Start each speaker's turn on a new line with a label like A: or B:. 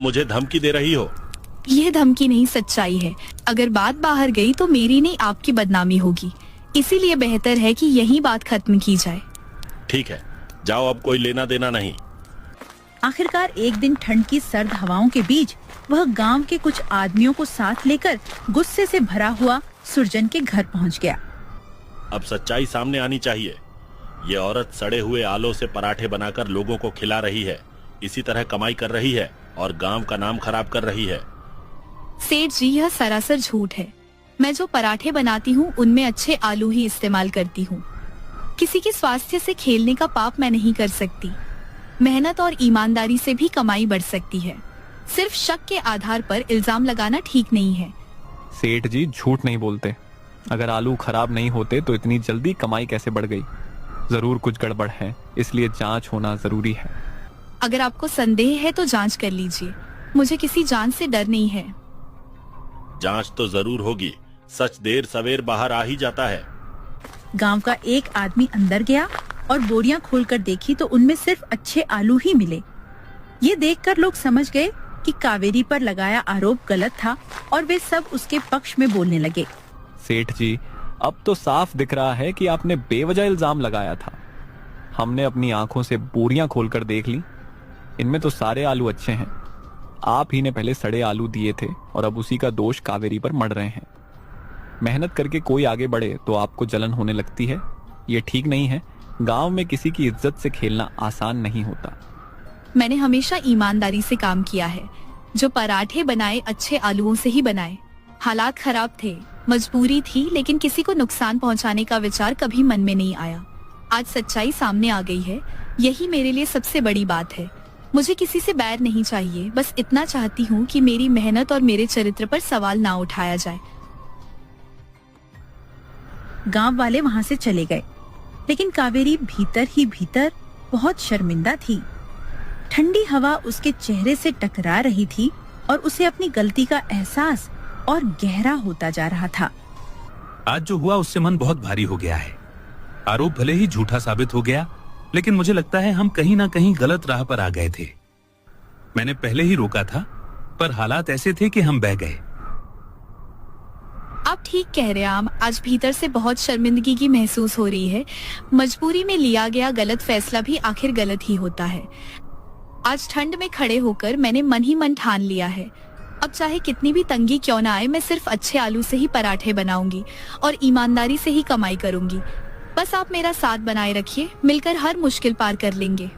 A: मुझे धमकी दे रही हो?
B: यह धमकी नहीं, सच्चाई है। अगर बात बाहर गई तो मेरी नहीं आपकी बदनामी होगी, इसीलिए बेहतर है कि यही बात खत्म की जाए।
A: ठीक है, जाओ, अब कोई लेना देना नहीं।
C: आखिरकार एक दिन ठंड की सर्द हवाओं के बीच वह गांव के कुछ आदमियों को साथ लेकर गुस्से से भरा हुआ सुरजन के घर पहुंच गया।
A: अब सच्चाई सामने आनी चाहिए। ये औरत सड़े हुए आलों से पराठे बनाकर लोगों को खिला रही है, इसी तरह कमाई कर रही है और गांव का नाम खराब कर रही है।
B: सेठ जी, यह सरासर झूठ है। मैं जो पराठे बनाती हूँ उनमें अच्छे आलू ही इस्तेमाल करती हूँ। किसी के स्वास्थ्य से खेलने का पाप मैं नहीं कर सकती। मेहनत और ईमानदारी से भी कमाई बढ़ सकती है। सिर्फ शक के आधार पर इल्जाम लगाना ठीक नहीं है।
D: सेठ जी झूठ नहीं बोलते। अगर आलू खराब नहीं होते तो इतनी जल्दी कमाई कैसे बढ़ गई? जरूर कुछ गड़बड़ है, इसलिए जांच होना जरूरी है।
B: अगर आपको संदेह है तो जांच कर लीजिए, मुझे किसी जांच से डर नहीं है।
A: जांच तो जरूर होगी, सच देर सवेर बाहर आ ही जाता है।
C: गांव का एक आदमी अंदर गया और बोरियां खोलकर देखी तो उनमें सिर्फ अच्छे आलू ही मिले। ये देखकर लोग समझ गए कि कावेरी पर लगाया आरोप गलत था और वे सब उसके पक्ष में बोलने लगे।
D: सेठ जी, अब तो साफ दिख रहा है कि आपने बेवजह इल्जाम लगाया था। हमने अपनी आंखों से बोरियां खोलकर देख ली, इनमें तो सारे आलू अच्छे हैं। आप ही ने पहले सड़े आलू दिए थे और अब उसी का दोष कावेरी पर मढ़ रहे हैं। मेहनत करके कोई आगे बढ़े तो आपको जलन होने लगती है, ये ठीक नहीं है। गांव में किसी की इज्जत से खेलना आसान नहीं होता।
B: मैंने हमेशा ईमानदारी से काम किया है। जो पराठे बनाए अच्छे आलूओं से ही बनाए। हालात खराब थे, मजबूरी थी, लेकिन किसी को नुकसान पहुंचाने का विचार कभी मन में नहीं आया। आज सच्चाई सामने आ गई है, यही मेरे लिए सबसे बड़ी बात है। मुझे किसी से बैर नहीं चाहिए, बस इतना चाहती हूँ कि मेरी मेहनत और मेरे चरित्र पर सवाल ना उठाया जाए।
C: गांव वाले वहां से चले गए, लेकिन कावेरी भीतर ही भीतर बहुत शर्मिंदा थी। ठंडी हवा उसके चेहरे से टकरा रही थी और उसे अपनी गलती का एहसास और गहरा होता जा रहा था।
E: आज जो हुआ उससे मन बहुत भारी हो गया है। आरोप भले ही झूठा साबित हो गया, लेकिन मुझे लगता है हम कहीं ना कहीं गलत राह पर आ गए थे। मैंने पहले ही रोका था, पर हालात ऐसे थे कि हम बह गए।
B: आप ठीक कह रहे हैं। आज भीतर से बहुत शर्मिंदगी की महसूस हो रही है। मजबूरी में लिया गया गलत फैसला भी आखिर गलत ही होता है। आज ठंड में खड़े होकर मैंने मन ही मन ठान लिया है, अब चाहे कितनी भी तंगी क्यों ना आए, मैं सिर्फ अच्छे आलू से ही पराठे बनाऊंगी और ईमानदारी से ही कमाई करूंगी। बस आप मेरा साथ बनाए रखिए, मिलकर हर मुश्किल पार कर लेंगे।